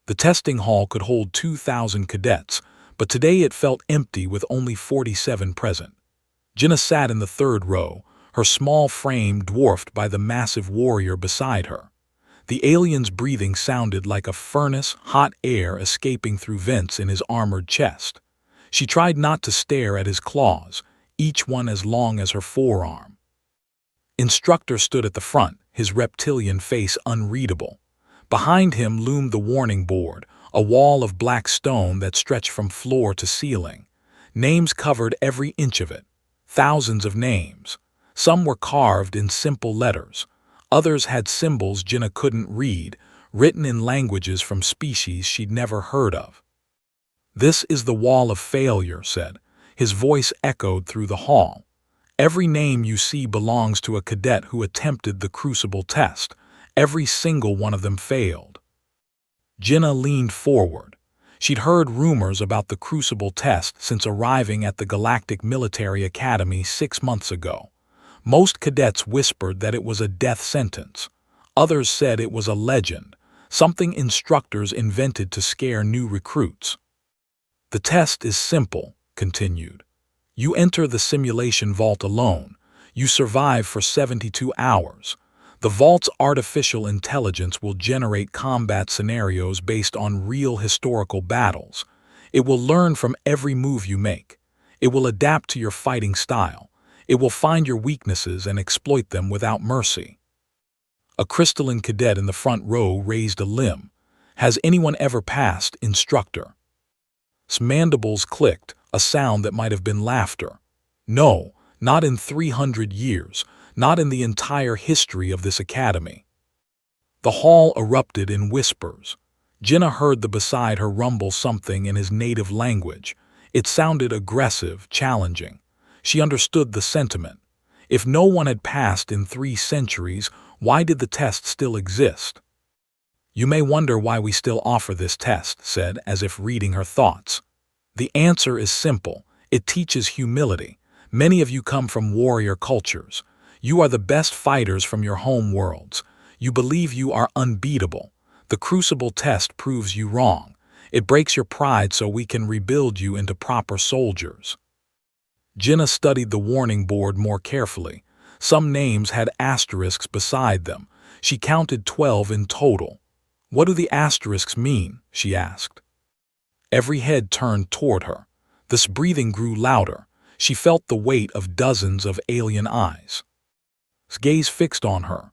The testing hall could hold 2,000 cadets, but today it felt empty with only 47 present. Jinna sat in the third row, her small frame dwarfed by the massive warrior beside her. The alien's breathing sounded like a furnace, hot air escaping through vents in his armored chest. She tried not to stare at his claws, each one as long as her forearm. Instructor stood at the front, his reptilian face unreadable. Behind him loomed the warning board, a wall of black stone that stretched from floor to ceiling. Names covered every inch of it. Thousands of names. Some were carved in simple letters. Others had symbols Jinna couldn't read, written in languages from species she'd never heard of. "This is the wall of failure," said. His voice echoed through the hall. "Every name you see belongs to a cadet who attempted the Crucible test. Every single one of them failed." Jinna leaned forward. She'd heard rumors about the Crucible test since arriving at the Galactic Military Academy 6 months ago. Most cadets whispered that it was a death sentence. Others said it was a legend, something instructors invented to scare new recruits. "The test is simple," continued. "You enter the simulation vault alone. You survive for 72 hours. The vault's artificial intelligence will generate combat scenarios based on real historical battles. It will learn from every move you make. It will adapt to your fighting style. It will find your weaknesses and exploit them without mercy." A crystalline cadet in the front row raised a limb. "Has anyone ever passed, Instructor?" Mandibles clicked, a sound that might have been laughter. "No, not in 300 years. Not in the entire history of this academy." The hall erupted in whispers. Jinna heard the beside her rumble something in his native language. It sounded aggressive, challenging. She understood the sentiment. If no one had passed in 3 centuries, why did the test still exist? "You may wonder why we still offer this test," said, as if reading her thoughts. "The answer is simple. It teaches humility. Many of you come from warrior cultures. You are the best fighters from your home worlds. You believe you are unbeatable. The Crucible test proves you wrong. It breaks your pride so we can rebuild you into proper soldiers." Jinna studied the warning board more carefully. Some names had asterisks beside them. She counted 12 in total. "What do the asterisks mean?" she asked. Every head turned toward her. This breathing grew louder. She felt the weight of dozens of alien eyes. Gaze fixed on her.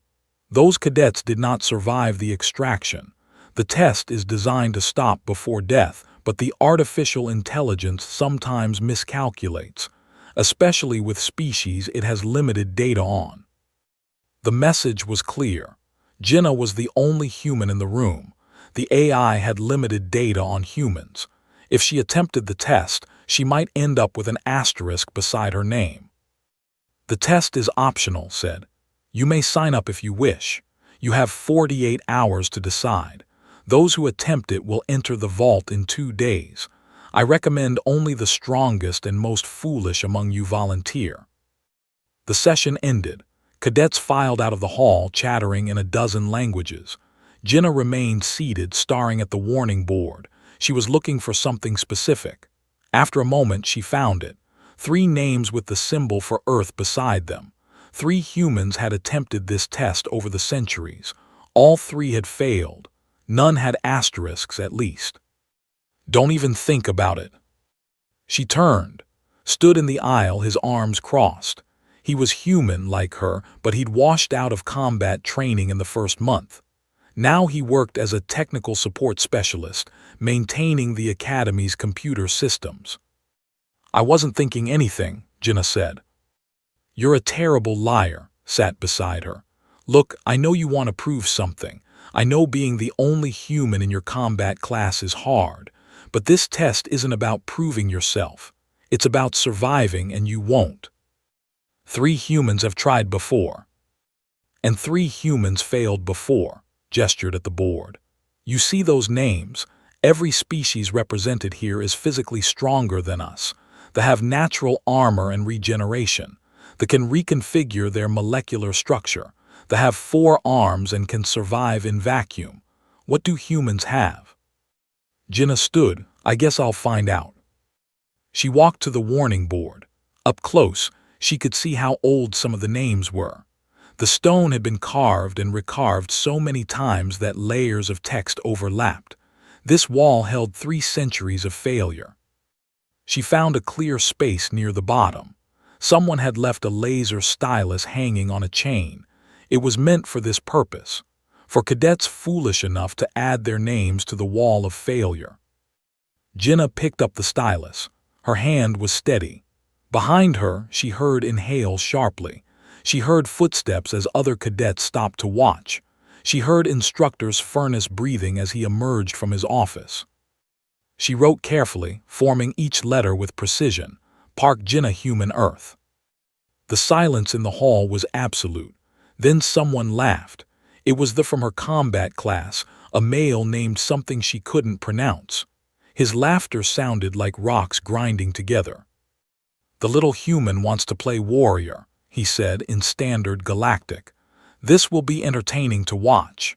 "Those cadets did not survive the extraction. The test is designed to stop before death, but the artificial intelligence sometimes miscalculates, especially with species it has limited data on." The message was clear. Jinna was the only human in the room. The AI had limited data on humans. If she attempted the test, she might end up with an asterisk beside her name. "The test is optional," said. "You may sign up if you wish. You have 48 hours to decide. Those who attempt it will enter the vault in 2 days. I recommend only the strongest and most foolish among you volunteer." The session ended. Cadets filed out of the hall, chattering in a dozen languages. Jinna remained seated, staring at the warning board. She was looking for something specific. After a moment, she found it. 3 names with the symbol for Earth beside them. 3 humans had attempted this test over the centuries. All 3 had failed. None had asterisks, at least. "Don't even think about it." She turned, stood in the aisle, his arms crossed. He was human like her, but he'd washed out of combat training in the first month. Now he worked as a technical support specialist, maintaining the Academy's computer systems. "I wasn't thinking anything," Jinna said. "You're a terrible liar," sat beside her. "Look, I know you want to prove something. I know being the only human in your combat class is hard, but this test isn't about proving yourself. It's about surviving, and you won't. 3 humans have tried before. And 3 humans failed before," gestured at the board. "You see those names? Every species represented here is physically stronger than us. They have natural armor and regeneration. They can reconfigure their molecular structure. They have 4 arms and can survive in vacuum. What do humans have?" Jinna stood. I guess I'll find out. She walked to the warning board. Up close, she could see how old some of the names were. The stone had been carved and recarved so many times that layers of text overlapped. This wall held 3 centuries of failure. She found a clear space near the bottom. Someone had left a laser stylus hanging on a chain. It was meant for this purpose, for cadets foolish enough to add their names to the wall of failure. Jinna picked up the stylus. Her hand was steady. Behind her, she heard inhale sharply. She heard footsteps as other cadets stopped to watch. She heard Instructor's furnace breathing as he emerged from his office. She wrote carefully, forming each letter with precision. Park Jinna Human Earth. The silence in the hall was absolute. Then someone laughed. It was from her combat class, a male named something she couldn't pronounce. His laughter sounded like rocks grinding together. "The little human wants to play warrior," he said in standard Galactic. "This will be entertaining to watch."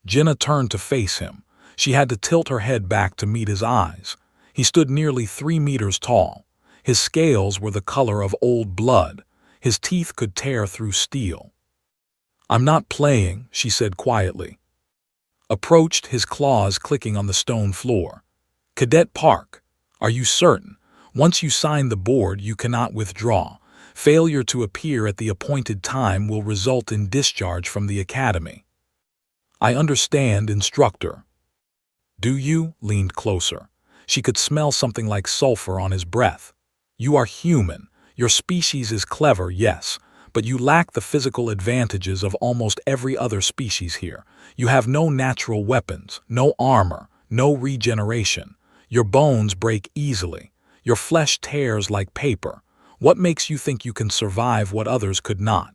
Jinna turned to face him. She had to tilt her head back to meet his eyes. He stood nearly 3 meters tall. His scales were the color of old blood. His teeth could tear through steel. "I'm not playing," she said quietly. Approached, his claws clicking on the stone floor. "Cadet Park, are you certain? Once you sign the board, you cannot withdraw. Failure to appear at the appointed time will result in discharge from the academy." "I understand, Instructor." "Do you?" Leaned closer. She could smell something like sulfur on his breath. "You are human. Your species is clever, yes, but you lack the physical advantages of almost every other species here. You have no natural weapons, no armor, no regeneration. Your bones break easily. Your flesh tears like paper. What makes you think you can survive what others could not?"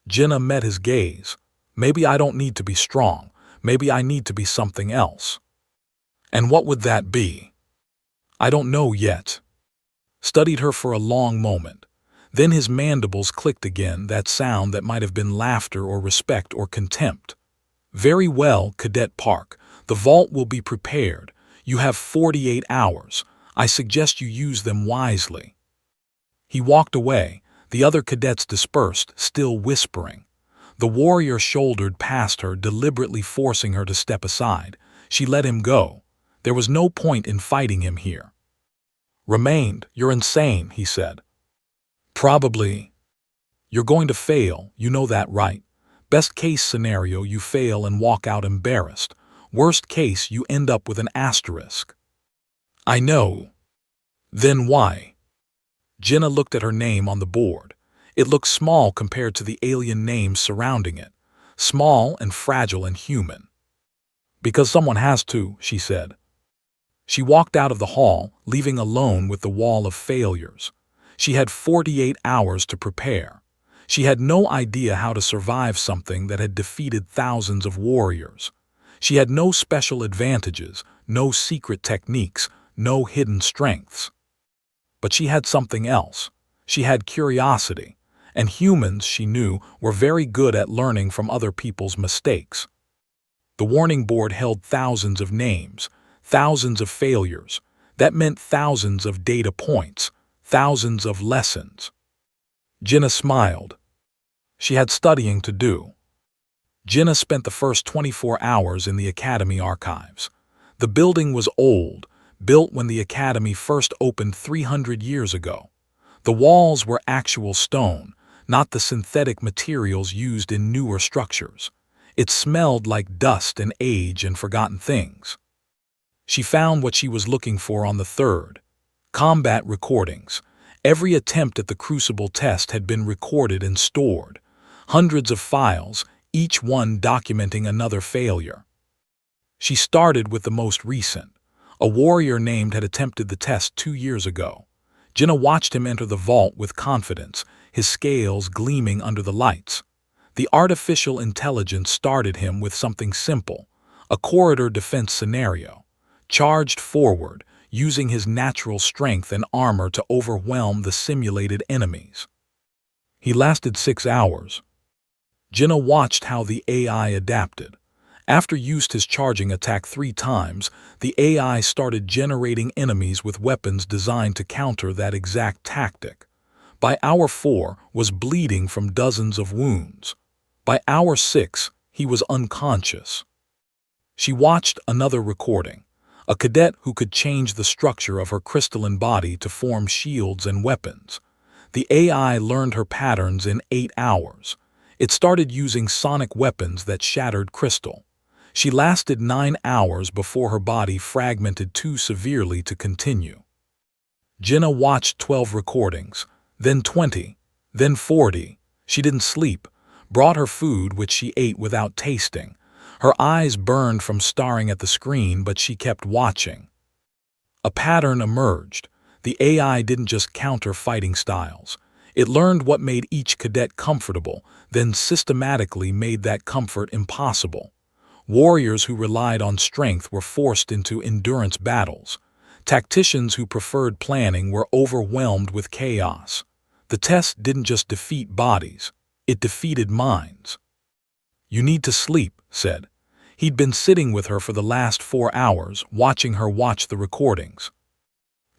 Jinna met his gaze. "Maybe I don't need to be strong. Maybe I need to be something else." "And what would that be?" "I don't know yet." Studied her for a long moment. Then his mandibles clicked again, that sound that might have been laughter or respect or contempt. "Very well, Cadet Park. The vault will be prepared. You have 48 hours. I suggest you use them wisely." He walked away. The other cadets dispersed, still whispering. The warrior shouldered past her, deliberately forcing her to step aside. She let him go. There was no point in fighting him here. "Remained, you're insane," he said. "Probably. You're going to fail, you know that, right? Best case scenario, you fail and walk out embarrassed. Worst case, you end up with an asterisk." "I know." "Then why?" Jinna looked at her name on the board. It looked small compared to the alien names surrounding it. Small and fragile and human. "Because someone has to," she said. She walked out of the hall, leaving alone with the wall of failures. She had 48 hours to prepare. She had no idea how to survive something that had defeated thousands of warriors. She had no special advantages, no secret techniques, no hidden strengths. But she had something else. She had curiosity, and humans, she knew, were very good at learning from other people's mistakes. The warning board held thousands of names, thousands of failures. That meant thousands of data points, thousands of lessons. Jinna smiled. She had studying to do. Jinna spent the first 24 hours in the academy archives. The building was old, built when the academy first opened 300 years ago. The walls were actual stone, not the synthetic materials used in newer structures. It smelled like dust and age and forgotten things. She found what she was looking for on the third. Combat recordings. Every attempt at the Crucible test had been recorded and stored. Hundreds of files, each one documenting another failure. She started with the most recent. A warrior named had attempted the test 2 years ago. Jinna watched him enter the vault with confidence, his scales gleaming under the lights. The artificial intelligence started him with something simple, a corridor defense scenario. Charged forward, using his natural strength and armor to overwhelm the simulated enemies. He lasted 6 hours. Jinna watched how the AI adapted. After used his charging attack 3 times, the AI started generating enemies with weapons designed to counter that exact tactic. By hour 4, was bleeding from dozens of wounds. By hour 6, he was unconscious. She watched another recording, a cadet who could change the structure of her crystalline body to form shields and weapons. The AI learned her patterns in 8 hours. It started using sonic weapons that shattered crystal. She lasted 9 hours before her body fragmented too severely to continue. Jinnah watched 12 recordings, then 20, then 40. She didn't sleep, brought her food which she ate without tasting. Her eyes burned from staring at the screen, but she kept watching. A pattern emerged. The AI didn't just counter fighting styles. It learned what made each cadet comfortable, then systematically made that comfort impossible. Warriors who relied on strength were forced into endurance battles. Tacticians who preferred planning were overwhelmed with chaos. The test didn't just defeat bodies, it defeated minds. "You need to sleep," said. He'd been sitting with her for the last 4 hours, watching her watch the recordings.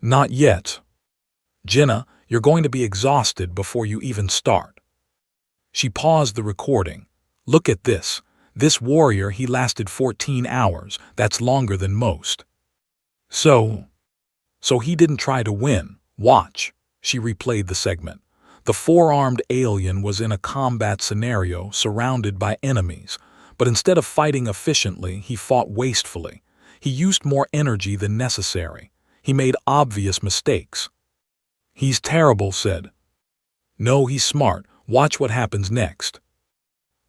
"Not yet. Jinnah, you're going to be exhausted before you even start." She paused the recording. "Look at this. This warrior, he lasted 14 hours. That's longer than most. So he didn't try to win. Watch." She replayed the segment. The 4-armed alien was in a combat scenario surrounded by enemies, but instead of fighting efficiently, he fought wastefully. He used more energy than necessary. He made obvious mistakes. "He's terrible," said. "No, he's smart. Watch what happens next."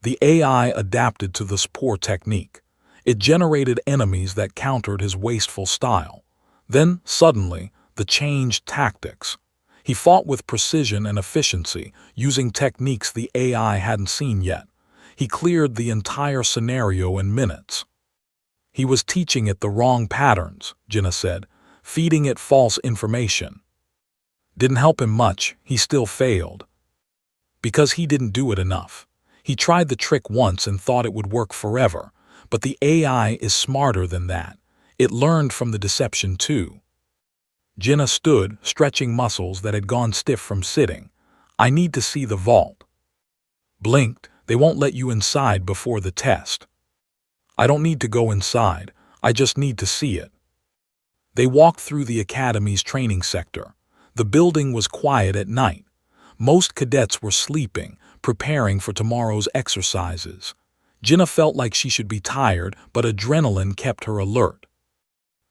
The AI adapted to this poor technique. It generated enemies that countered his wasteful style. Then, suddenly, the changed tactics. He fought with precision and efficiency, using techniques the AI hadn't seen yet. He cleared the entire scenario in minutes. "He was teaching it the wrong patterns," Jinnah said, "feeding it false information. Didn't help him much, he still failed. Because he didn't do it enough. He tried the trick once and thought it would work forever, but the AI is smarter than that. It learned from the deception too." Jinnah stood, stretching muscles that had gone stiff from sitting. "I need to see the vault." Blinked. "They won't let you inside before the test." "I don't need to go inside. I just need to see it." They walked through the academy's training sector. The building was quiet at night. Most cadets were sleeping, preparing for tomorrow's exercises. Jinnah felt like she should be tired, but adrenaline kept her alert.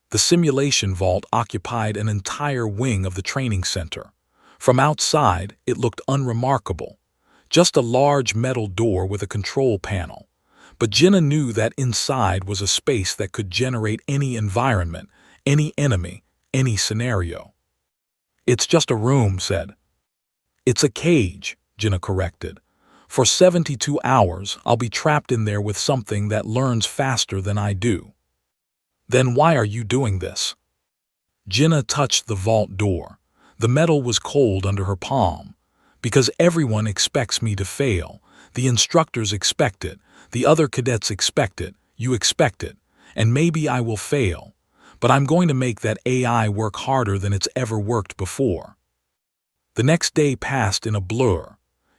The simulation vault occupied an entire wing of the training center. From outside, it looked unremarkable. Just a large metal door with a control panel. But Jinnah knew that inside was a space that could generate any environment, any enemy, any scenario. "It's just a room," said. "It's a cage," Jinnah corrected. "For 72 hours, I'll be trapped in there with something that learns faster than I do." "Then why are you doing this?" Jinnah touched the vault door. The metal was cold under her palm. "Because everyone expects me to fail. The instructors expect it. The other cadets expect it. You expect it. And maybe I will fail. But I'm going to make that AI work harder than it's ever worked before." The next day passed in a blur.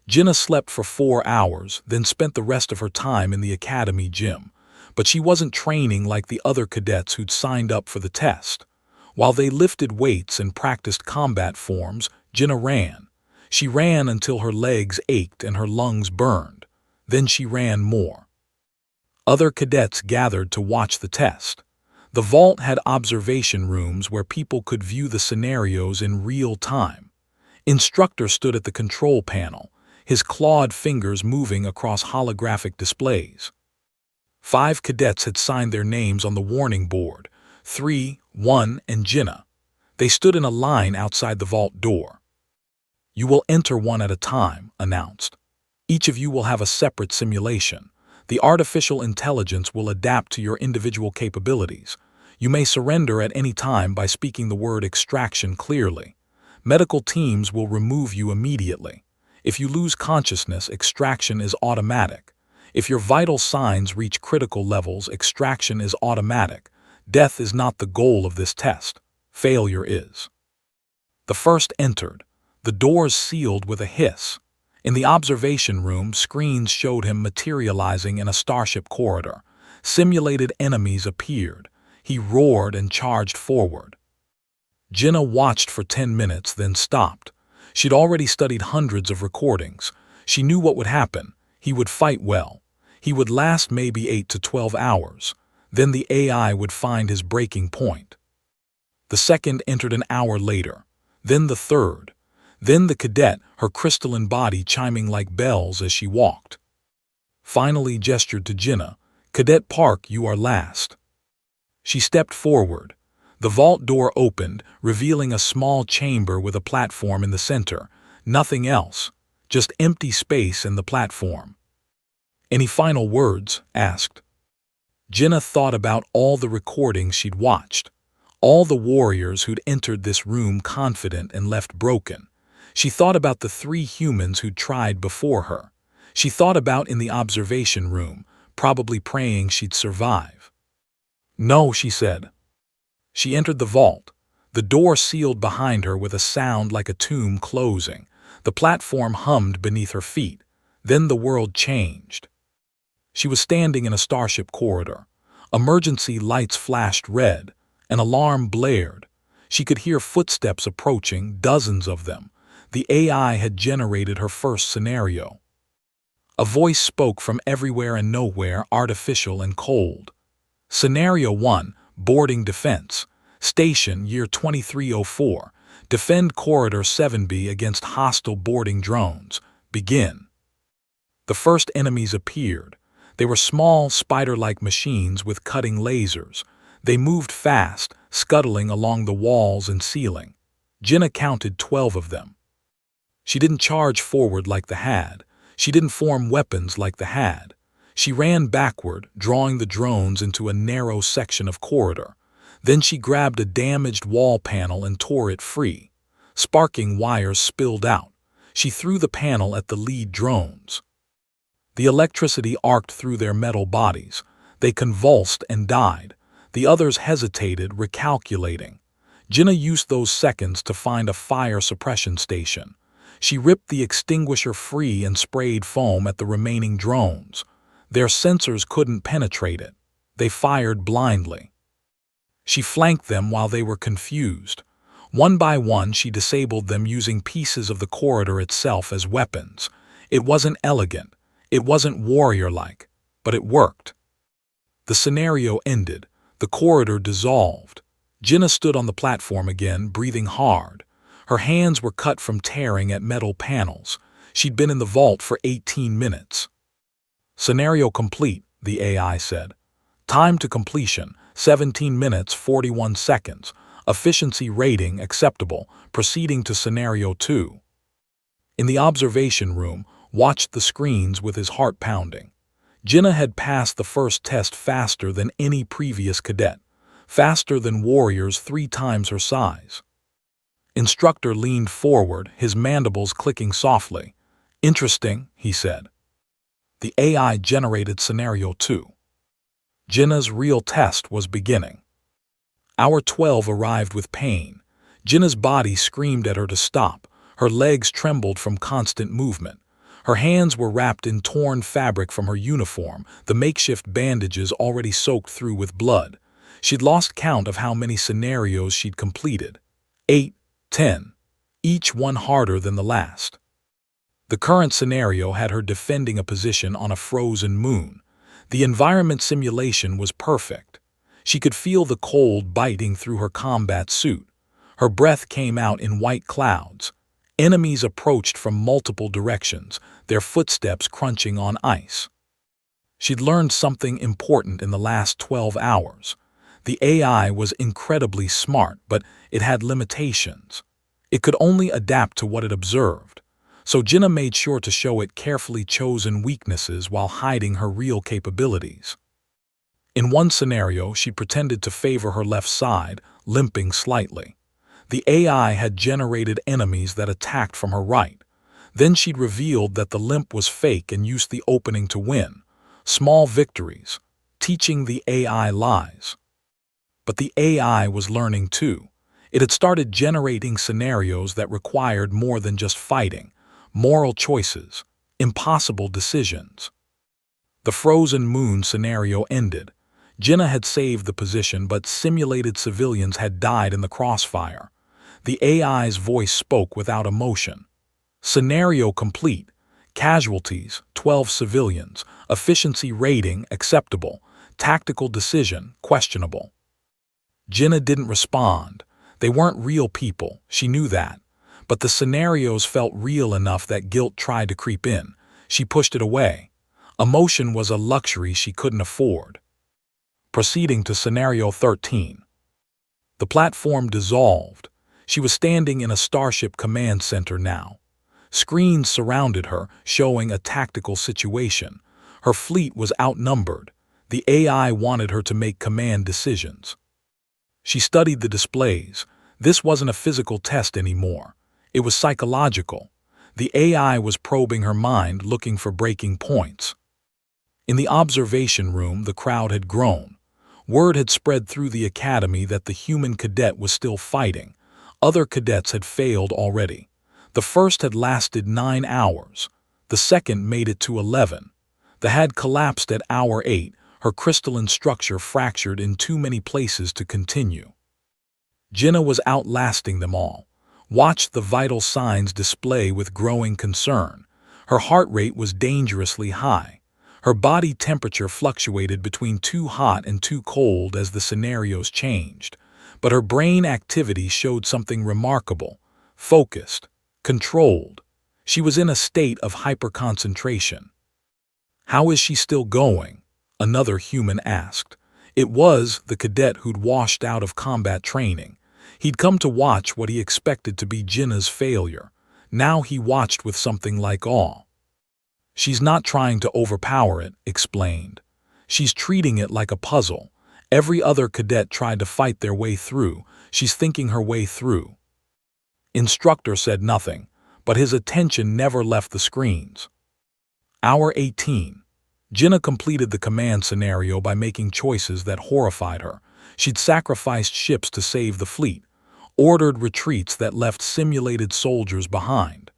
Jinnah slept for 4 hours, then spent the rest of her time in the academy gym. But she wasn't training like the other cadets who'd signed up for the test. While they lifted weights and practiced combat forms, Jinnah ran. She ran until her legs ached and her lungs burned. Then she ran more. Other cadets gathered to watch the test. The vault had observation rooms where people could view the scenarios in real time. Instructor stood at the control panel, his clawed fingers moving across holographic displays. 5 cadets had signed their names on the warning board, 3, 1, and Jinnah. They stood in a line outside the vault door. "You will enter one at a time," announced. "Each of you will have a separate simulation. The artificial intelligence will adapt to your individual capabilities. You may surrender at any time by speaking the word extraction clearly. Medical teams will remove you immediately. If you lose consciousness, extraction is automatic. If your vital signs reach critical levels, extraction is automatic. Death is not the goal of this test. Failure is. The first entered. The doors sealed with a hiss. In the observation room, screens showed him materializing in a starship corridor. Simulated enemies appeared. He roared and charged forward. Jenna watched for 10 minutes, then stopped. She'd already studied hundreds of recordings. She knew what would happen. He would fight well. He would last maybe 8 to 12 hours. Then the AI would find his breaking point. The second entered an hour later. Then the third. Then the cadet, her crystalline body chiming like bells as she walked. Finally gestured to Jenna. "Cadet Park, you are last." She stepped forward. The vault door opened, revealing a small chamber with a platform in the center. Nothing else. Just empty space and the platform. "Any final words?" asked. Jenna thought about all the recordings she'd watched. All the warriors who'd entered this room confident and left broken. She thought about the 3 humans who'd tried before her. She thought about in the observation room, probably praying she'd survive. "No," she said. She entered the vault. The door sealed behind her with a sound like a tomb closing. The platform hummed beneath her feet. Then the world changed. She was standing in a starship corridor. Emergency lights flashed red. An alarm blared. She could hear footsteps approaching, dozens of them. The AI had generated her first scenario. A voice spoke from everywhere and nowhere, artificial and cold. Scenario 1, Boarding Defense. Station, year 2304. Defend Corridor 7B against hostile boarding drones. Begin. The first enemies appeared. They were small, spider-like machines with cutting lasers. They moved fast, scuttling along the walls and ceiling. Jenna counted 12 of them. She didn't charge forward like the Had. She didn't form weapons like the Had. She ran backward, drawing the drones into a narrow section of corridor. Then she grabbed a damaged wall panel and tore it free. Sparking wires spilled out. She threw the panel at the lead drones. The electricity arced through their metal bodies. They convulsed and died. The others hesitated, recalculating. Jenna used those seconds to find a fire suppression station. She ripped the extinguisher free and sprayed foam at the remaining drones. Their sensors couldn't penetrate it. They fired blindly. She flanked them while they were confused. One by one, she disabled them using pieces of the corridor itself as weapons. It wasn't elegant. It wasn't warrior-like, but it worked. The scenario ended. The corridor dissolved. Jenna stood on the platform again, breathing hard. Her hands were cut from tearing at metal panels. She'd been in the vault for 18 minutes. "Scenario complete," the AI said. "Time to completion, 17 minutes, 41 seconds. Efficiency rating acceptable. Proceeding to Scenario 2. In the observation room, watched the screens with his heart pounding. Jenna had passed the first test faster than any previous cadet, faster than warriors 3 times her size. Instructor leaned forward, his mandibles clicking softly. "Interesting," he said. The AI generated Scenario 2. Jenna's real test was beginning. Hour 12 arrived with pain. Jenna's body screamed at her to stop. Her legs trembled from constant movement. Her hands were wrapped in torn fabric from her uniform, the makeshift bandages already soaked through with blood. She'd lost count of how many scenarios she'd completed. 8, 10, each one harder than the last. The current scenario had her defending a position on a frozen moon. The environment simulation was perfect. She could feel the cold biting through her combat suit. Her breath came out in white clouds. Enemies approached from multiple directions, their footsteps crunching on ice. She'd learned something important in the last 12 hours. The AI was incredibly smart, but it had limitations. It could only adapt to what it observed. So Jenna made sure to show it carefully chosen weaknesses while hiding her real capabilities. In one scenario, she pretended to favor her left side, limping slightly. The AI had generated enemies that attacked from her right. Then she'd revealed that the limp was fake and used the opening to win. small victories, teaching the AI lies. But the AI was learning too. It had started generating scenarios that required more than just fighting, moral choices, impossible decisions. The frozen moon scenario ended. Jinnah had saved the position, but simulated civilians had died in the crossfire. The AI's voice spoke without emotion. Scenario complete. Casualties, 12 civilians. Efficiency rating, acceptable. Tactical decision, questionable. Jinnah didn't respond. They weren't real people, she knew that. But the scenarios felt real enough that guilt tried to creep in. She pushed it away. Emotion was a luxury she couldn't afford. Proceeding to Scenario 13. The platform dissolved. She was standing in a Starship command center now. Screens surrounded her, showing a tactical situation. Her fleet was outnumbered. The AI wanted her to make command decisions. She studied the displays. This wasn't a physical test anymore. It was psychological. The AI was probing her mind, looking for breaking points. In the observation room, the crowd had grown. Word had spread through the academy that the human cadet was still fighting. Other cadets had failed already. The first had lasted 9 hours. The second made it to 11. The had collapsed at hour 8, her crystalline structure fractured in too many places to continue. Jinnah was outlasting them all. Watched the vital signs display with growing concern. Her heart rate was dangerously high. Her body temperature fluctuated between too hot and too cold as the scenarios changed. But her brain activity showed something remarkable. Focused. Controlled. She was in a state of hyperconcentration. "How is she still going?" another human asked. It was the cadet who'd washed out of combat training. He'd come to watch what he expected to be Jinnah's failure. Now he watched with something like awe. "She's not trying to overpower it," explained. "She's treating it like a puzzle. Every other cadet tried to fight their way through. She's thinking her way through." Instructor said nothing, but his attention never left the screens. Hour 18. Jinnah completed the command scenario by making choices that horrified her. She'd sacrificed ships to save the fleet, ordered retreats that left simulated soldiers behind.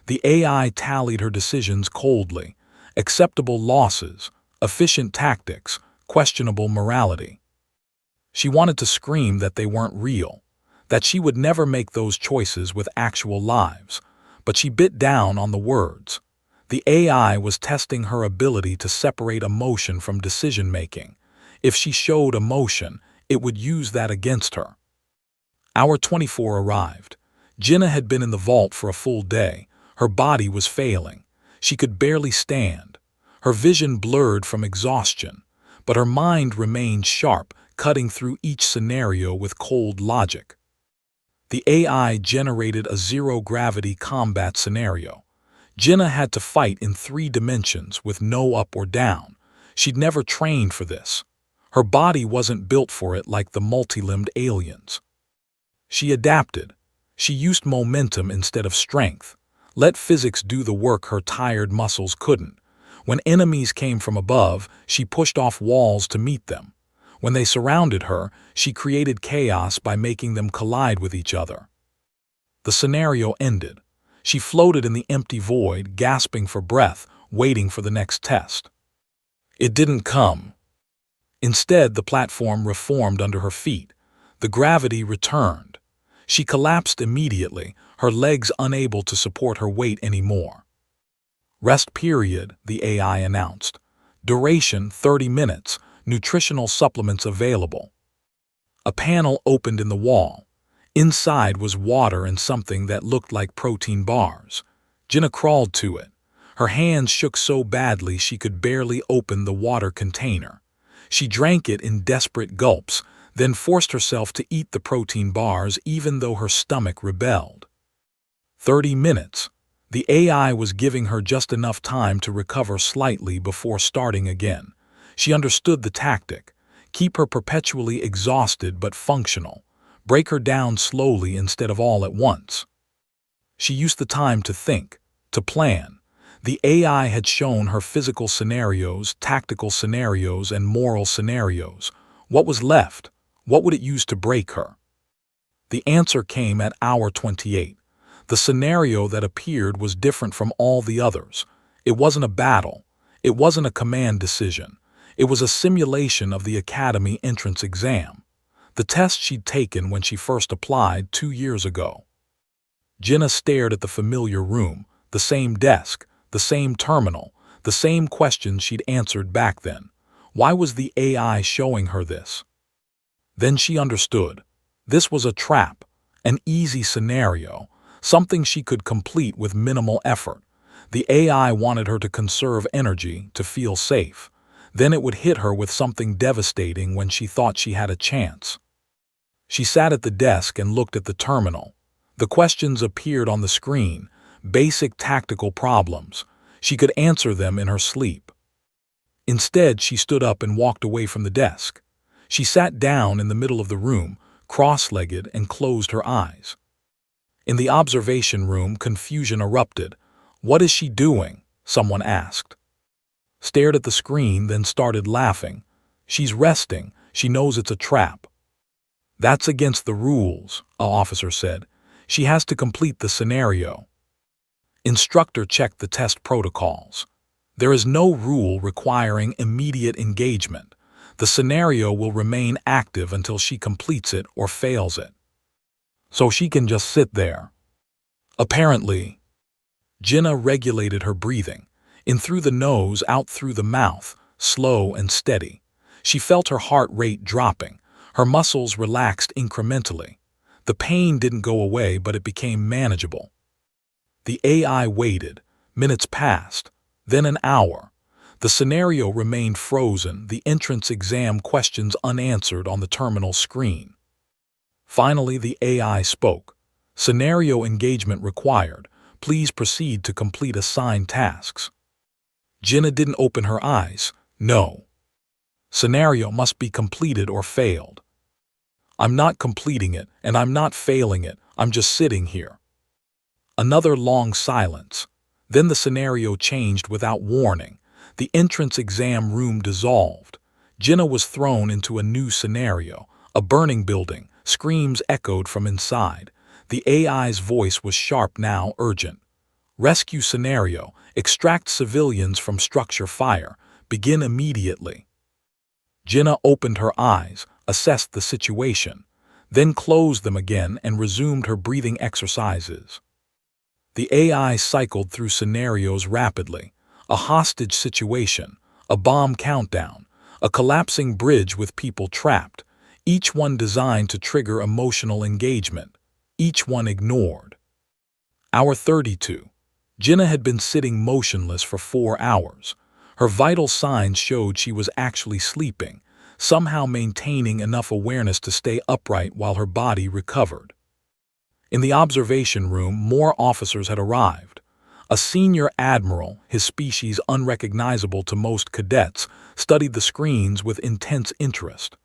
The AI tallied her decisions coldly. Acceptable losses, efficient tactics, questionable morality. She wanted to scream that they weren't real, that she would never make those choices with actual lives, but she bit down on the words. The AI was testing her ability to separate emotion from decision-making. If she showed emotion, it would use that against her. Hour 24 arrived. Jinnah had been in the vault for a full day. Her body was failing. She could barely stand. Her vision blurred from exhaustion, but her mind remained sharp, cutting through each scenario with cold logic. The AI generated a zero-gravity combat scenario. Jinnah had to fight in 3 dimensions with no up or down. She'd never trained for this. Her body wasn't built for it like the multi-limbed aliens. She adapted. She used momentum instead of strength. Let physics do the work her tired muscles couldn't. When enemies came from above, she pushed off walls to meet them. When they surrounded her, she created chaos by making them collide with each other. The scenario ended. She floated in the empty void, gasping for breath, waiting for the next test. It didn't come. Instead, the platform reformed under her feet. The gravity returned. She collapsed immediately, her legs unable to support her weight anymore. "Rest period," the AI announced. "Duration 30 minutes, nutritional supplements available." A panel opened in the wall. Inside was water and something that looked like protein bars. Jinnah crawled to it. Her hands shook so badly she could barely open the water container. She drank it in desperate gulps, then forced herself to eat the protein bars even though her stomach rebelled. 30 minutes. The AI was giving her just enough time to recover slightly before starting again. She understood the tactic. Keep her perpetually exhausted but functional. Break her down slowly instead of all at once. She used the time to think, to plan. The AI had shown her physical scenarios, tactical scenarios, and moral scenarios. What was left? What would it use to break her? The answer came at hour 28. The scenario that appeared was different from all the others. It wasn't a battle. It wasn't a command decision. It was a simulation of the Academy entrance exam, the test she'd taken when she first applied 2 years ago. Jenna stared at the familiar room, the same desk, the same terminal, the same questions she'd answered back then. Why was the AI showing her this? Then she understood. This was a trap, an easy scenario, something she could complete with minimal effort. The AI wanted her to conserve energy, to feel safe. Then it would hit her with something devastating when she thought she had a chance. She sat at the desk and looked at the terminal. The questions appeared on the screen, basic tactical problems. She could answer them in her sleep. Instead, she stood up and walked away from the desk. She sat down in the middle of the room, cross-legged, and closed her eyes. In the observation room, confusion erupted. "What is she doing?" someone asked. Stared at the screen, then started laughing. "She's resting. She knows it's a trap." "That's against the rules," an officer said. "She has to complete the scenario." Instructor checked the test protocols. There is no rule requiring immediate engagement. The scenario will remain active until she completes it or fails it. So she can just sit there. Apparently. Jenna regulated her breathing, in through the nose, out through the mouth, slow and steady. She felt her heart rate dropping. Her muscles relaxed incrementally. The pain didn't go away, but it became manageable. The AI waited. Minutes passed. Then an hour. The scenario remained frozen, the entrance exam questions unanswered on the terminal screen. Finally, the AI spoke. "Scenario engagement required. Please proceed to complete assigned tasks." Jenna didn't open her eyes. "No. Scenario must be completed or failed." "I'm not completing it, and I'm not failing it. I'm just sitting here." Another long silence. Then the scenario changed without warning. The entrance exam room dissolved. Jenna was thrown into a new scenario, a burning building. Screams echoed from inside. The AI's voice was sharp now, urgent. "Rescue scenario. Extract civilians from structure fire. Begin immediately." Jenna opened her eyes, assessed the situation, then closed them again and resumed her breathing exercises. The AI cycled through scenarios rapidly. A hostage situation, a bomb countdown, a collapsing bridge with people trapped, each one designed to trigger emotional engagement, each one ignored. Hour 32. Jenna had been sitting motionless for 4 hours. Her vital signs showed she was actually sleeping, somehow maintaining enough awareness to stay upright while her body recovered. In the observation room, more officers had arrived. A senior admiral, his species unrecognizable to most cadets, studied the screens with intense interest.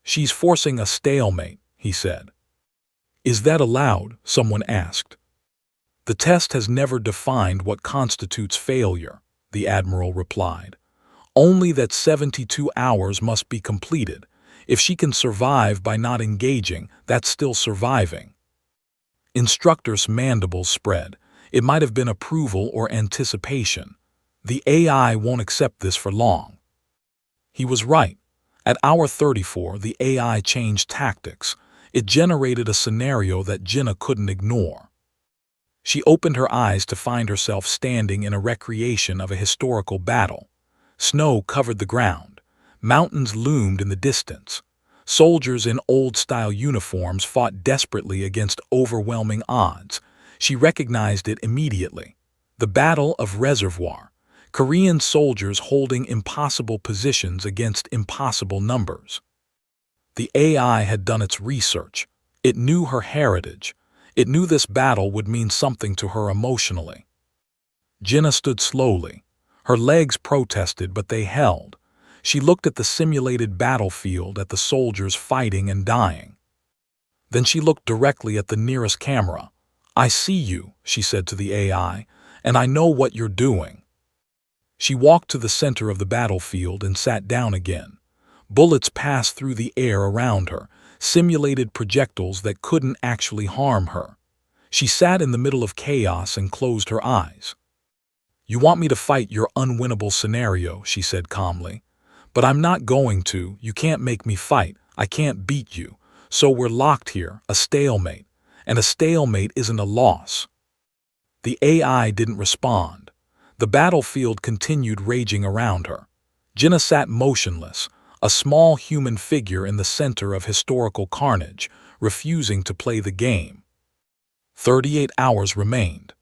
"She's forcing a stalemate," he said. "Is that allowed?" someone asked. "The test has never defined what constitutes failure," the admiral replied. "Only that 72 hours must be completed. If she can survive by not engaging, that's still surviving." Instructor's mandibles spread. It might have been approval or anticipation. The AI won't accept this for long. He was right. At hour 34, the AI changed tactics. It generated a scenario that Jenna couldn't ignore. She opened her eyes to find herself standing in a recreation of a historical battle. Snow covered the ground. Mountains loomed in the distance. Soldiers in old-style uniforms fought desperately against overwhelming odds. She recognized it immediately. The Battle of Reservoir. Korean soldiers holding impossible positions against impossible numbers. The AI had done its research. It knew her heritage. It knew this battle would mean something to her emotionally. Jenna stood slowly. Her legs protested, but they held. She looked at the simulated battlefield, at the soldiers fighting and dying. Then she looked directly at the nearest camera. "I see you," she said to the AI, "and I know what you're doing. She walked to the center of the battlefield and sat down again. Bullets passed through the air around her, simulated projectiles that couldn't actually harm her. She sat in the middle of chaos and closed her eyes. "You want me to fight your unwinnable scenario," she said calmly. "But I'm not going to. You can't make me fight. I can't beat you. So we're locked here, a stalemate. And a stalemate isn't a loss." The AI didn't respond. The battlefield continued raging around her. Jinnah sat motionless, a small human figure in the center of historical carnage, refusing to play the game. 38 hours remained.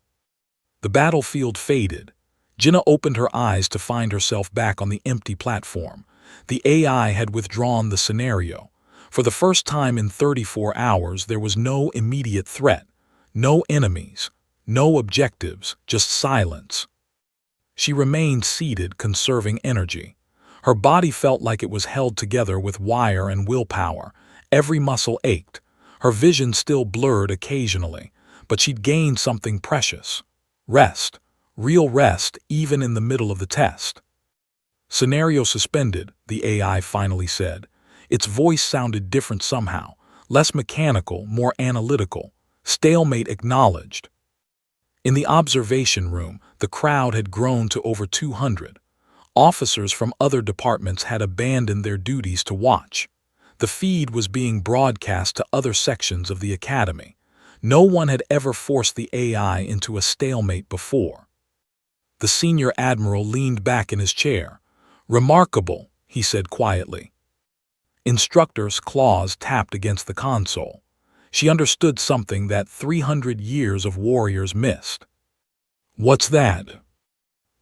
The battlefield faded. Jinnah opened her eyes to find herself back on the empty platform. The AI had withdrawn the scenario. For the first time in 34 hours, there was no immediate threat, no enemies, no objectives, just silence. She remained seated, conserving energy. Her body felt like it was held together with wire and willpower. Every muscle ached. Her vision still blurred occasionally, but she'd gained something precious. Rest. Real rest, even in the middle of the test. "Scenario suspended," the AI finally said. Its voice sounded different somehow, less mechanical, more analytical. "Stalemate acknowledged." In the observation room, the crowd had grown to over 200. Officers from other departments had abandoned their duties to watch. The feed was being broadcast to other sections of the academy. No one had ever forced the AI into a stalemate before. The senior admiral leaned back in his chair. "Remarkable," he said quietly. Instructor's claws tapped against the console. She understood something that 300 years of warriors missed. "What's that?"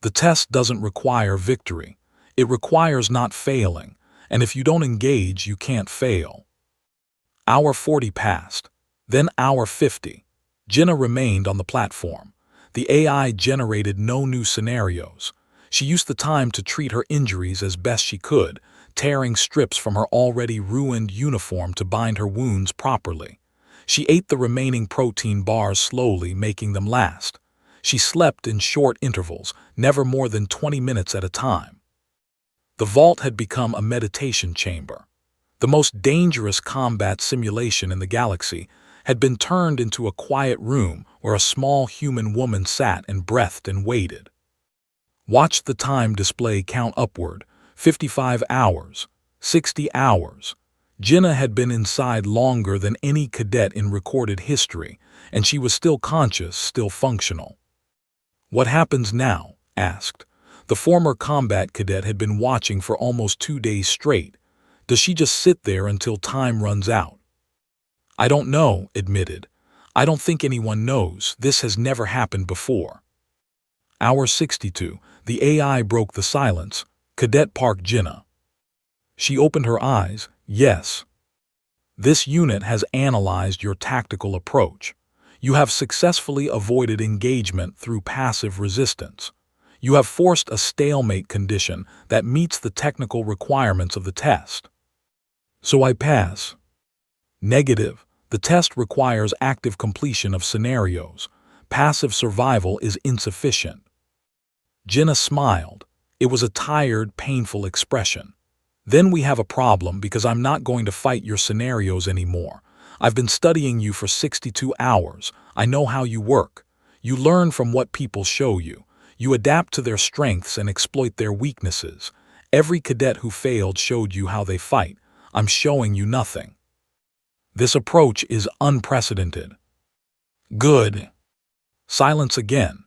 "The test doesn't require victory. It requires not failing, and if you don't engage, you can't fail." Hour 40 passed, then hour 50. Jinnah remained on the platform. The AI generated no new scenarios. She used the time to treat her injuries as best she could, tearing strips from her already ruined uniform to bind her wounds properly. She ate the remaining protein bars slowly, making them last. She slept in short intervals, never more than 20 minutes at a time. The vault had become a meditation chamber. The most dangerous combat simulation in the galaxy had been turned into a quiet room where a small human woman sat and breathed and waited. Watched the time display count upward. 55 hours, 60 hours. Jinnah had been inside longer than any cadet in recorded history, and she was still conscious, still functional. "What happens now?" asked. The former combat cadet had been watching for almost 2 days straight. "Does she just sit there until time runs out?" "I don't know," admitted. "I don't think anyone knows. This has never happened before." Hour 62. The AI broke the silence. "Cadet Park Jinnah." She opened her eyes. "Yes. This unit has analyzed your tactical approach. You have successfully avoided engagement through passive resistance. You have forced a stalemate condition that meets the technical requirements of the test." "So I pass?" "Negative. The test requires active completion of scenarios. Passive survival is insufficient." Jinnah smiled. It was a tired, painful expression. "Then we have a problem because I'm not going to fight your scenarios anymore. I've been studying you for 62 hours. I know how you work. You learn from what people show you. You adapt to their strengths and exploit their weaknesses. Every cadet who failed showed you how they fight. I'm showing you nothing. This approach is unprecedented." "Good." Silence again.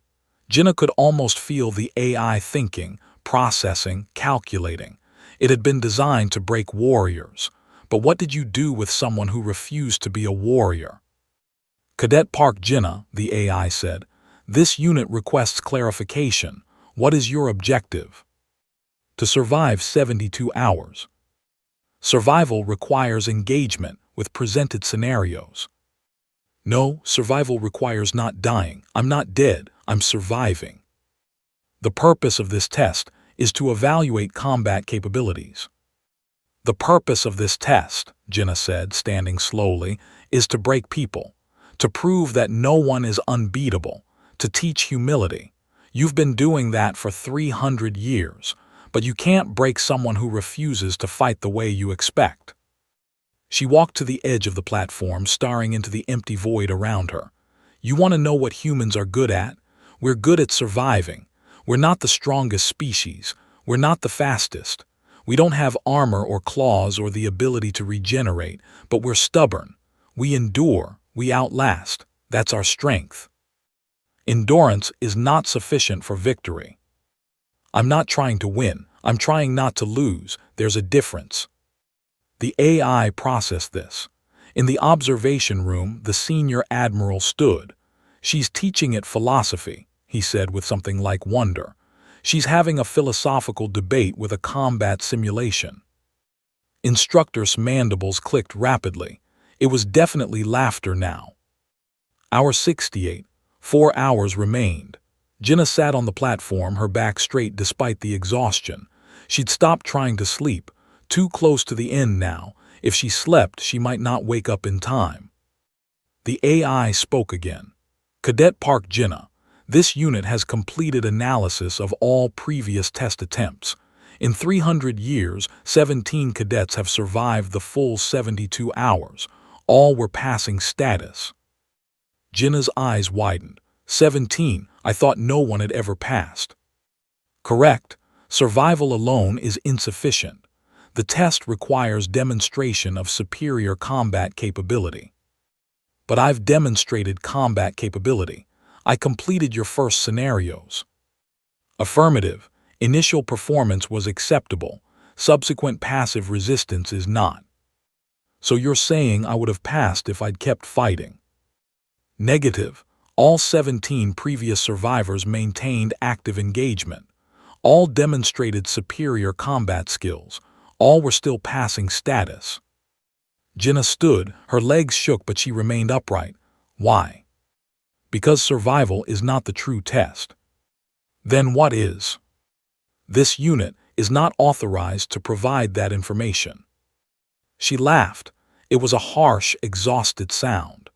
Jinnah could almost feel the AI thinking, processing, calculating. It had been designed to break warriors. But what did you do with someone who refused to be a warrior? "Cadet Park Jinnah," the AI said. "This unit requests clarification. What is your objective?" "To survive 72 hours. Survival requires engagement with presented scenarios." "No, survival requires not dying. I'm not dead. I'm surviving." "The purpose of this test is to evaluate combat capabilities." "The purpose of this test," Jinnah said, standing slowly, "is to break people, to prove that no one is unbeatable, to teach humility. You've been doing that for 300 years, but you can't break someone who refuses to fight the way you expect." She walked to the edge of the platform, staring into the empty void around her. "You want to know what humans are good at? We're good at surviving. We're not the strongest species. We're not the fastest. We don't have armor or claws or the ability to regenerate, but we're stubborn. We endure. We outlast. That's our strength. Endurance is not sufficient for victory." "I'm not trying to win. I'm trying not to lose. There's a difference." The AI processed this. In the observation room, the senior admiral stood. "She's teaching it philosophy," he said with something like wonder. "She's having a philosophical debate with a combat simulation." Instructor's mandibles clicked rapidly. It was definitely laughter now. Hour 68. 4 hours remained. Jenna sat on the platform, her back straight despite the exhaustion. She'd stopped trying to sleep, too close to the end now. If she slept, she might not wake up in time. The AI spoke again. "Cadet Park Jenna, this unit has completed analysis of all previous test attempts. In 300 years, 17 cadets have survived the full 72 hours. All were passing status." Jenna's eyes widened. 17, I thought no one had ever passed. "Correct. Survival alone is insufficient. The test requires demonstration of superior combat capability." "But I've demonstrated combat capability. I completed your first scenarios." "Affirmative. Initial performance was acceptable. Subsequent passive resistance is not." "So you're saying I would have passed if I'd kept fighting?" "Negative. All 17 previous survivors maintained active engagement. All demonstrated superior combat skills. All were still passing status." Jenna stood. Her legs shook, but she remained upright. "Why?" "Because survival is not the true test." "Then what is?" "This unit is not authorized to provide that information." She laughed. It was a harsh, exhausted sound.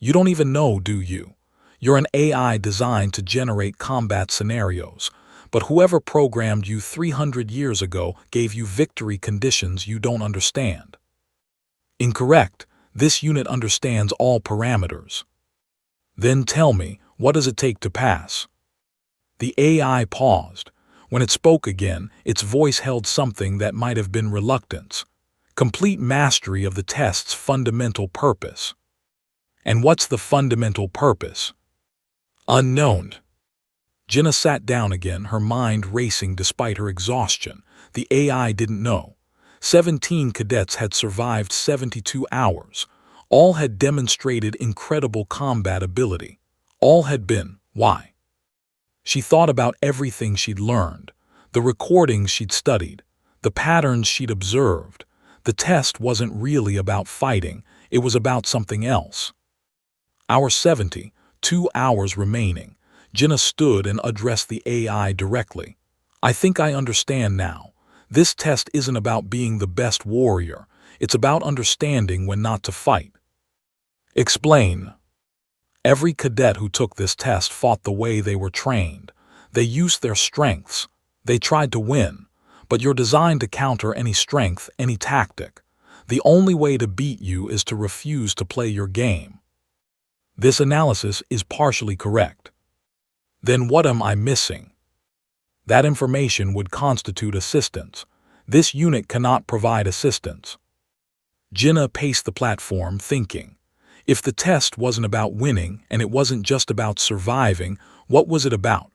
"You don't even know, do you? You're an AI designed to generate combat scenarios, but whoever programmed you 300 years ago gave you victory conditions you don't understand." "Incorrect. This unit understands all parameters." "Then tell me, what does it take to pass?" The AI paused. When it spoke again, its voice held something that might have been reluctance. "Complete mastery of the test's fundamental purpose." "And what's the fundamental purpose?" "Unknown." Jenna sat down again, her mind racing despite her exhaustion. The AI didn't know. 17 cadets had survived 72 hours. All had demonstrated incredible combat ability. All had been, why? She thought about everything she'd learned, the recordings she'd studied, the patterns she'd observed. The test wasn't really about fighting, it was about something else. Hour 70, 2 hours remaining. Jenna stood and addressed the AI directly. "I think I understand now. This test isn't about being the best warrior. It's about understanding when not to fight." "Explain." "Every cadet who took this test fought the way they were trained. They used their strengths. They tried to win. But you're designed to counter any strength, any tactic. The only way to beat you is to refuse to play your game." "This analysis is partially correct." "Then what am I missing?" "That information would constitute assistance. This unit cannot provide assistance." Jenna paced the platform, thinking. If the test wasn't about winning, and it wasn't just about surviving, what was it about?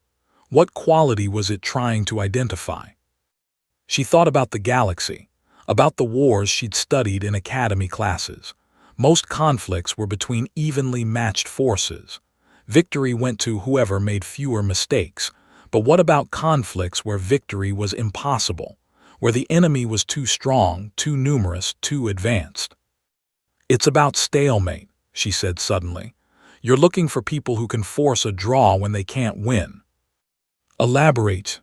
What quality was it trying to identify? She thought about the galaxy, about the wars she'd studied in academy classes. Most conflicts were between evenly matched forces. Victory went to whoever made fewer mistakes. But what about conflicts where victory was impossible, where the enemy was too strong, too numerous, too advanced? "It's about stalemate," she said suddenly. "You're looking for people who can force a draw when they can't win." "Elaborate."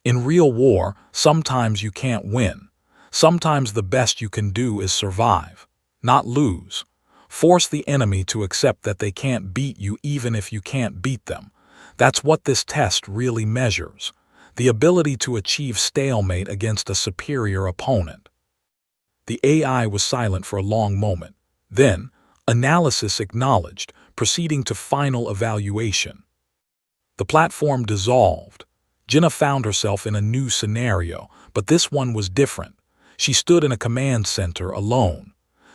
"In real war, sometimes you can't win. Sometimes the best you can do is survive, not lose. Force the enemy to accept that they can't beat you even if you can't beat them. That's what this test really measures, the ability to achieve stalemate against a superior opponent. The AI was silent for a long moment. Then, analysis acknowledged, proceeding to final evaluation. The platform dissolved. Jinna found herself in a new scenario, but this one was different. She stood in a command center alone.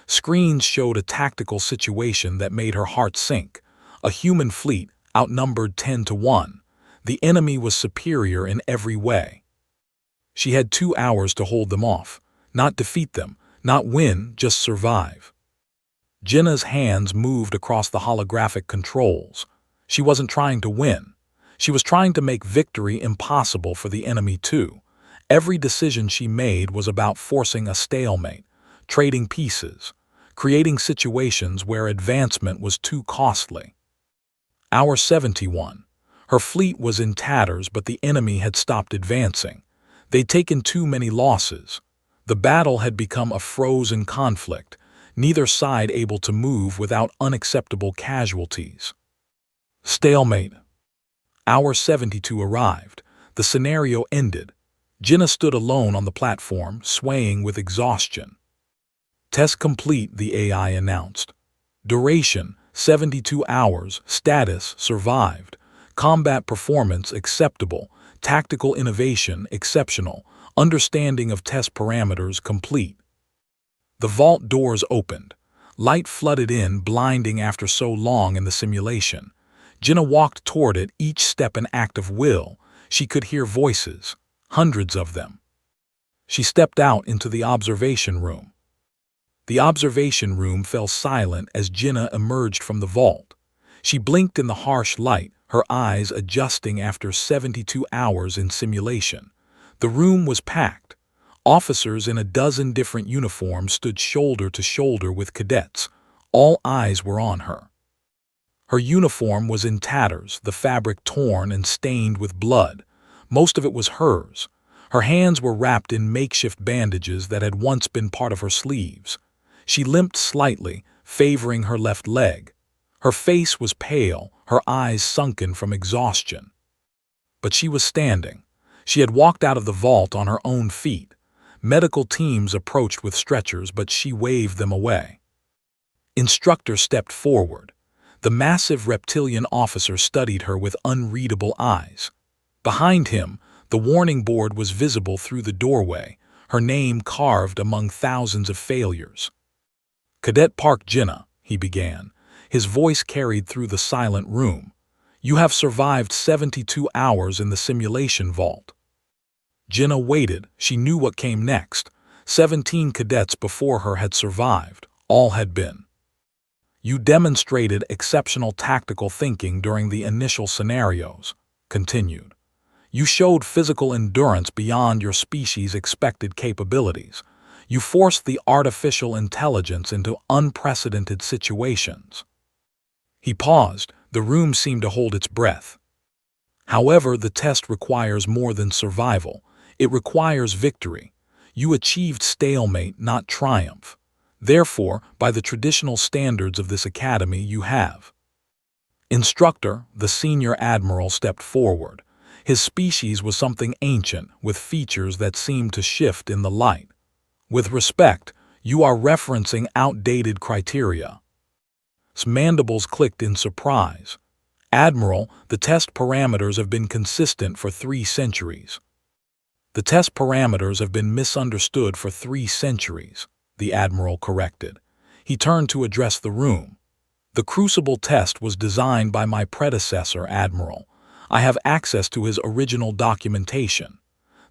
Screens showed a tactical situation that made her heart sink. A human fleet, outnumbered 10-1. The enemy was superior in every way. She had 2 hours to hold them off, not defeat them, not win, just survive. Jinna's hands moved across the holographic controls. She wasn't trying to win. She was trying to make victory impossible for the enemy too. Every decision she made was about forcing a stalemate, trading pieces, creating situations where advancement was too costly. Hour 71. Her fleet was in tatters, but the enemy had stopped advancing. They'd taken too many losses. The battle had become a frozen conflict, neither side able to move without unacceptable casualties. Stalemate. Hour 72 arrived. The scenario ended. Jinna stood alone on the platform, swaying with exhaustion. Test complete, the AI announced. Duration, 72 hours. Status, survived. Combat performance, acceptable. Tactical innovation, exceptional. Understanding of test parameters, complete. The vault doors opened. Light flooded in, blinding after so long in the simulation. Jinna walked toward it, each step an act of will. She could hear voices, hundreds of them. She stepped out into the observation room. The observation room fell silent as Jinna emerged from the vault. She blinked in the harsh light, her eyes adjusting after 72 hours in simulation. The room was packed. Officers in a dozen different uniforms stood shoulder to shoulder with cadets. All eyes were on her. Her uniform was in tatters, the fabric torn and stained with blood. Most of it was hers. Her hands were wrapped in makeshift bandages that had once been part of her sleeves. She limped slightly, favoring her left leg. Her face was pale, her eyes sunken from exhaustion. But she was standing. She had walked out of the vault on her own feet. Medical teams approached with stretchers, but she waved them away. Instructor stepped forward. The massive reptilian officer studied her with unreadable eyes. Behind him, the warning board was visible through the doorway, her name carved among thousands of failures. Cadet Park Jinna, he began. His voice carried through the silent room. You have survived 72 hours in the simulation vault. Jinna waited. She knew what came next. 17 cadets before her had survived. All had been. You demonstrated exceptional tactical thinking during the initial scenarios, continued. You showed physical endurance beyond your species' expected capabilities. You forced the artificial intelligence into unprecedented situations. He paused. The room seemed to hold its breath. However, the test requires more than survival. It requires victory. You achieved stalemate, not triumph. Therefore, by the traditional standards of this academy, you have. Instructor, the senior admiral, stepped forward. His species was something ancient, with features that seemed to shift in the light. With respect, you are referencing outdated criteria. His mandibles clicked in surprise. Admiral, the test parameters have been consistent for 3 centuries. The test parameters have been misunderstood for 3 centuries, the Admiral corrected. He turned to address the room. The Crucible test was designed by my predecessor, Admiral. I have access to his original documentation.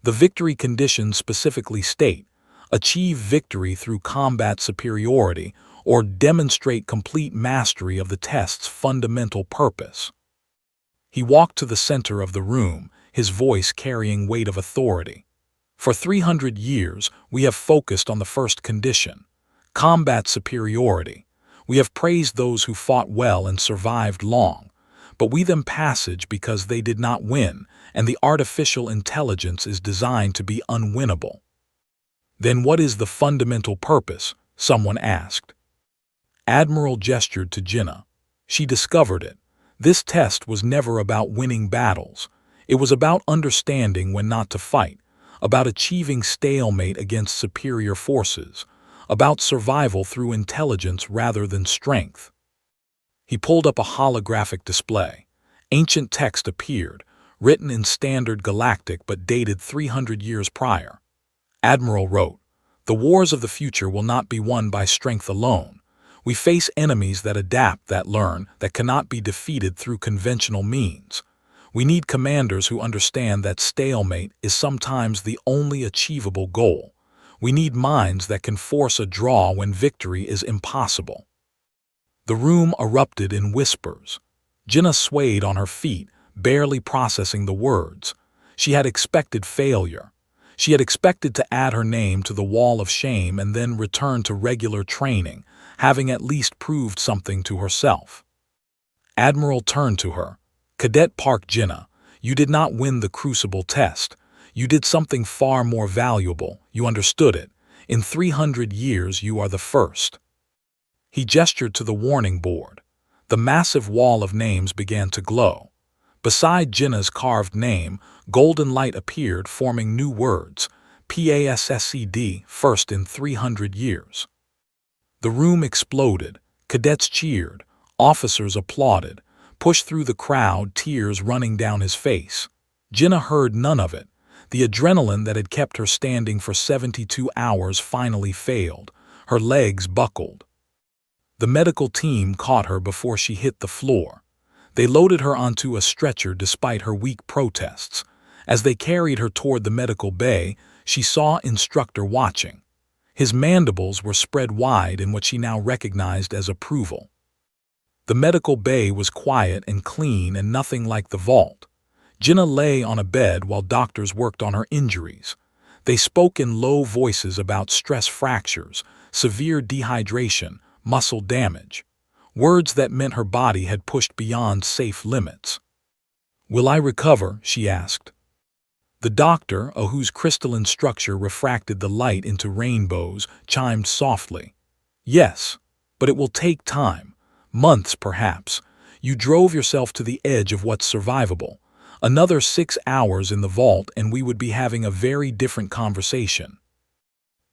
The victory conditions specifically state, achieve victory through combat superiority or demonstrate complete mastery of the test's fundamental purpose. He walked to the center of the room, his voice carrying weight of authority. For 300 years, we have focused on the first condition, combat superiority. We have praised those who fought well and survived long, but we them passage because they did not win, and the artificial intelligence is designed to be unwinnable. Then what is the fundamental purpose? Someone asked. Admiral gestured to Jinna. She discovered it. This test was never about winning battles. It was about understanding when not to fight, about achieving stalemate against superior forces, about survival through intelligence rather than strength. He pulled up a holographic display. Ancient text appeared, written in standard galactic but dated 300 years prior. Admiral wrote, "The wars of the future will not be won by strength alone. We face enemies that adapt, that learn, that cannot be defeated through conventional means. We need commanders who understand that stalemate is sometimes the only achievable goal. We need minds that can force a draw when victory is impossible." The room erupted in whispers. Jinnah swayed on her feet, barely processing the words. She had expected failure. She had expected to add her name to the wall of shame and then return to regular training, having at least proved something to herself. Admiral turned to her. "Cadet Park Jinnah, you did not win the Crucible test. You did something far more valuable. You understood it. In 300 years you are the first." He gestured to the warning board. The massive wall of names began to glow. Beside Jinnah's carved name, golden light appeared, forming new words. PASSED, first in 300 years. The room exploded. Cadets cheered. Officers applauded. Pushed through the crowd, tears running down his face. Jinnah heard none of it. The adrenaline that had kept her standing for 72 hours finally failed. Her legs buckled. The medical team caught her before she hit the floor. They loaded her onto a stretcher despite her weak protests. As they carried her toward the medical bay, she saw Instructor watching. His mandibles were spread wide in what she now recognized as approval. The medical bay was quiet and clean and nothing like the vault. Jinnah lay on a bed while doctors worked on her injuries. They spoke in low voices about stress fractures, severe dehydration, muscle damage, words that meant her body had pushed beyond safe limits. "Will I recover?" she asked. The doctor, whose crystalline structure refracted the light into rainbows, chimed softly. "Yes, but it will take time. Months, perhaps. You drove yourself to the edge of what's survivable. Another 6 hours in the vault and we would be having a very different conversation."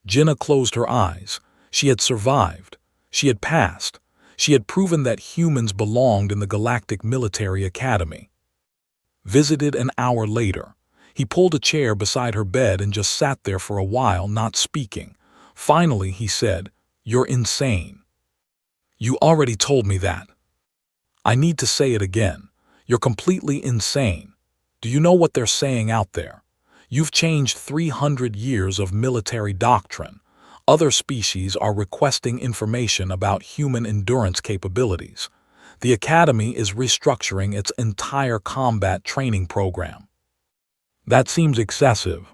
Jinnah closed her eyes. She had survived. She had passed. She had proven that humans belonged in the Galactic Military Academy. Visited an hour later. He pulled a chair beside her bed and just sat there for a while, not speaking. Finally, he said, "You're insane." "You already told me that." "I need to say it again. You're completely insane. Do you know what they're saying out there? You've changed 300 years of military doctrine. Other species are requesting information about human endurance capabilities. The Academy is restructuring its entire combat training program." "That seems excessive."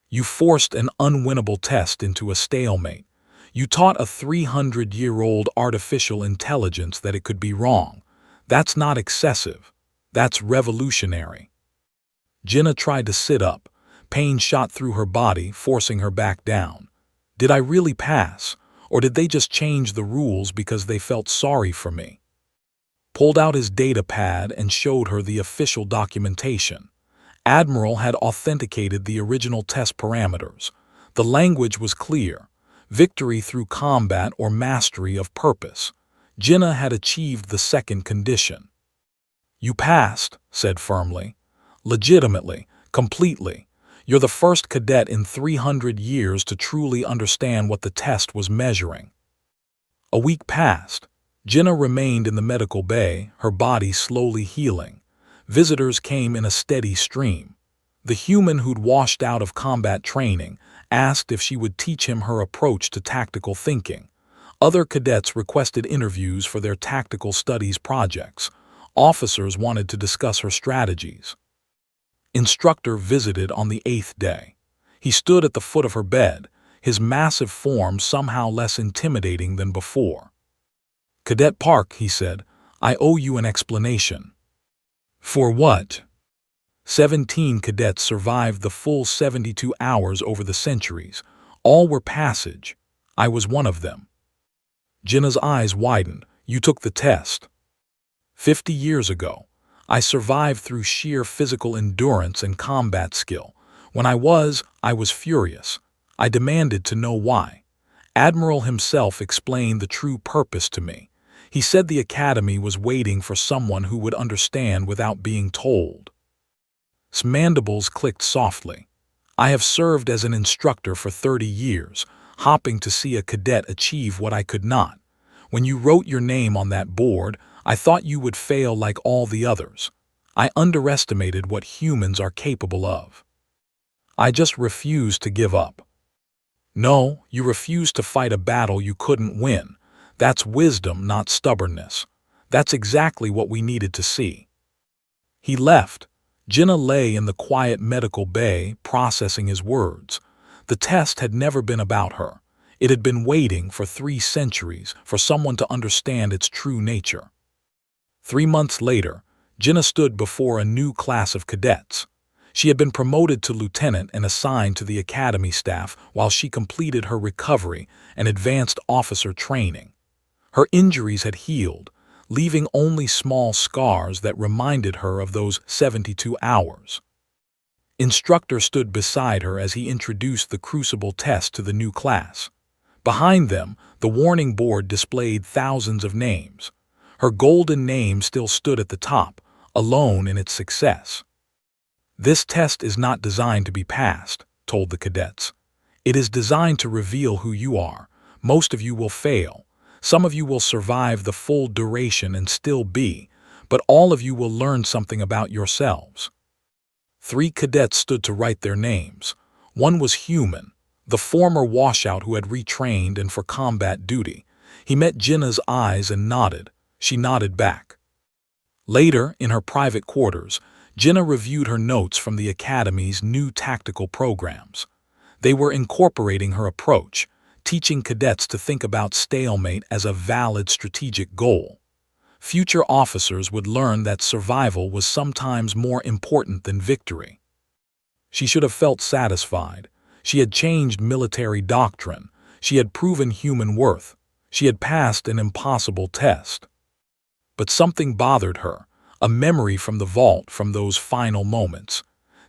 "You forced an unwinnable test into a stalemate. You taught a 300-year-old artificial intelligence that it could be wrong. That's not excessive. That's revolutionary." Jinnah tried to sit up. Pain shot through her body, forcing her back down. Did I really pass, or did they just change the rules because they felt sorry for me? Pulled out his data pad and showed her the official documentation. Admiral had authenticated the original test parameters. The language was clear. Victory through combat or mastery of purpose. Jinnah had achieved the second condition. "You passed," said firmly. "Legitimately, completely. You're the first cadet in 300 years to truly understand what the test was measuring." A week passed. Jinnah remained in the medical bay, her body slowly healing. Visitors came in a steady stream. The human who'd washed out of combat training asked if she would teach him her approach to tactical thinking. Other cadets requested interviews for their tactical studies projects. Officers wanted to discuss her strategies. Instructor visited on the 8th day. He stood at the foot of her bed, his massive form somehow less intimidating than before. "Cadet Park," he said, "I owe you an explanation." "For what?" 17 cadets survived the full 72 hours over the centuries. All were passage. I was one of them. Jinnah's eyes widened. "You took the test." 50 years ago, I survived through sheer physical endurance and combat skill. When I was furious. I demanded to know why. Admiral himself explained the true purpose to me. He said the Academy was waiting for someone who would understand without being told. His mandibles clicked softly. I have served as an instructor for 30 years, hopping to see a cadet achieve what I could not. When you wrote your name on that board, I thought you would fail like all the others. I underestimated what humans are capable of. I just refused to give up. No, you refused to fight a battle you couldn't win. That's wisdom, not stubbornness. That's exactly what we needed to see. He left. Jinnah lay in the quiet medical bay, processing his words. The test had never been about her. It had been waiting for 3 centuries for someone to understand its true nature. 3 months later, Jinnah stood before a new class of cadets. She had been promoted to lieutenant and assigned to the academy staff while she completed her recovery and advanced officer training. Her injuries had healed, leaving only small scars that reminded her of those 72 hours. Instructor stood beside her as he introduced the Crucible test to the new class. Behind them, the warning board displayed thousands of names. Her golden name still stood at the top, alone in its success. This test is not designed to be passed, told the cadets. It is designed to reveal who you are. Most of you will fail. Some of you will survive the full duration and still be, but all of you will learn something about yourselves. 3 cadets stood to write their names. One was human, the former washout who had retrained and for combat duty. He met Jinnah's eyes and nodded. She nodded back. Later, in her private quarters, Jinnah reviewed her notes from the Academy's new tactical programs. They were incorporating her approach, teaching cadets to think about stalemate as a valid strategic goal. Future officers would learn that survival was sometimes more important than victory. She should have felt satisfied. She had changed military doctrine. She had proven human worth. She had passed an impossible test. But something bothered her, a memory from the vault from those final moments.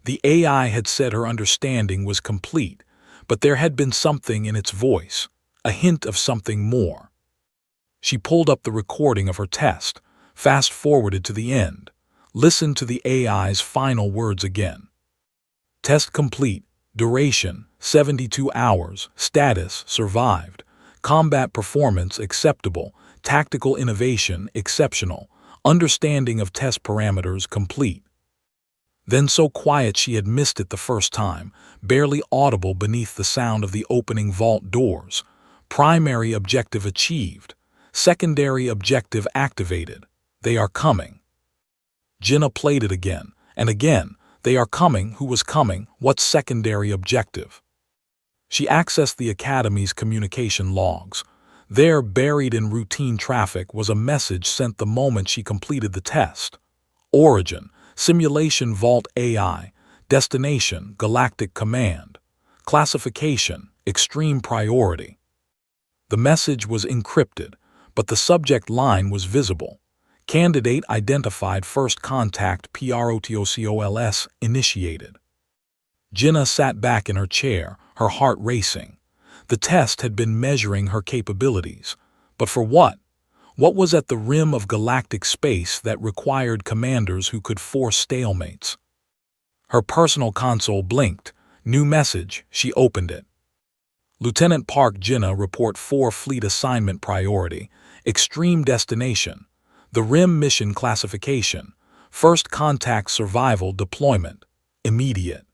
The AI had said her understanding was complete, but there had been something in its voice, a hint of something more. She pulled up the recording of her test, fast-forwarded to the end, listened to the AI's final words again. Test complete, duration, 72 hours, status, survived, combat performance, acceptable, tactical innovation, exceptional, understanding of test parameters, complete. Then so quiet she had missed it the first time, barely audible beneath the sound of the opening vault doors. Primary objective achieved. Secondary objective activated. They are coming. Jinnah played it again, and again. They are coming. Who was coming? What's secondary objective? She accessed the Academy's communication logs. There, buried in routine traffic, was a message sent the moment she completed the test. Origin, Simulation Vault AI. Destination, Galactic Command. Classification, Extreme Priority. The message was encrypted, but the subject line was visible. Candidate identified, first contact PROTOCOLS initiated. Jinnah sat back in her chair, her heart racing. The test had been measuring her capabilities. But for what? What was at the rim of galactic space that required commanders who could force stalemates? Her personal console blinked. New message. She opened it. Lieutenant Park Jinnah, report 4 fleet assignment priority. Extreme destination. The rim mission classification. First contact survival deployment. Immediate.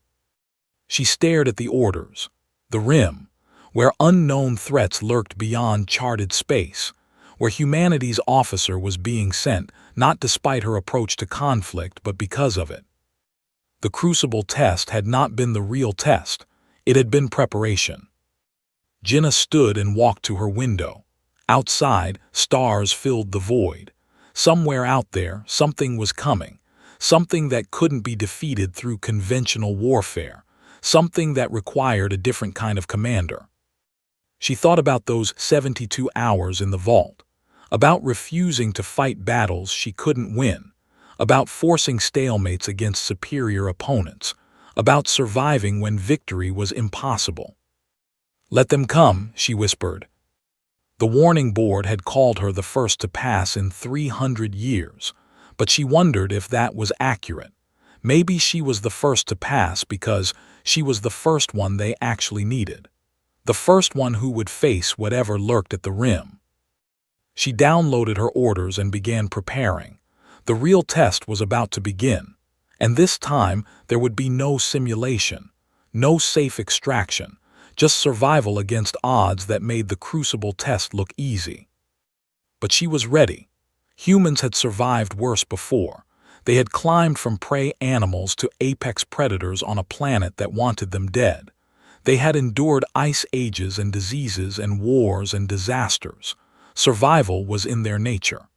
She stared at the orders. The rim, where unknown threats lurked beyond charted space, where humanity's officer was being sent, not despite her approach to conflict, but because of it. The Crucible test had not been the real test. It had been preparation. Jinnah stood and walked to her window. Outside, stars filled the void. Somewhere out there, something was coming. Something that couldn't be defeated through conventional warfare. Something that required a different kind of commander. She thought about those 72 hours in the vault. about refusing to fight battles she couldn't win, about forcing stalemates against superior opponents, about surviving when victory was impossible. "Let them come," she whispered. The warning board had called her the first to pass in 300 years, but she wondered if that was accurate. Maybe she was the first to pass because she was the first one they actually needed, the first one who would face whatever lurked at the rim. She downloaded her orders and began preparing. The real test was about to begin, and this time there would be no simulation, no safe extraction, just survival against odds that made the crucible test look easy. But she was ready. Humans had survived worse before. They had climbed from prey animals to apex predators on a planet that wanted them dead. They had endured ice ages and diseases and wars and disasters. Survival was in their nature.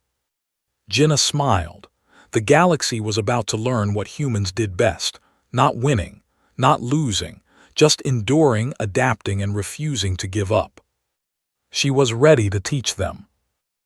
Jinnah smiled. The galaxy was about to learn what humans did best, not winning, not losing, just enduring, adapting, and refusing to give up. She was ready to teach them.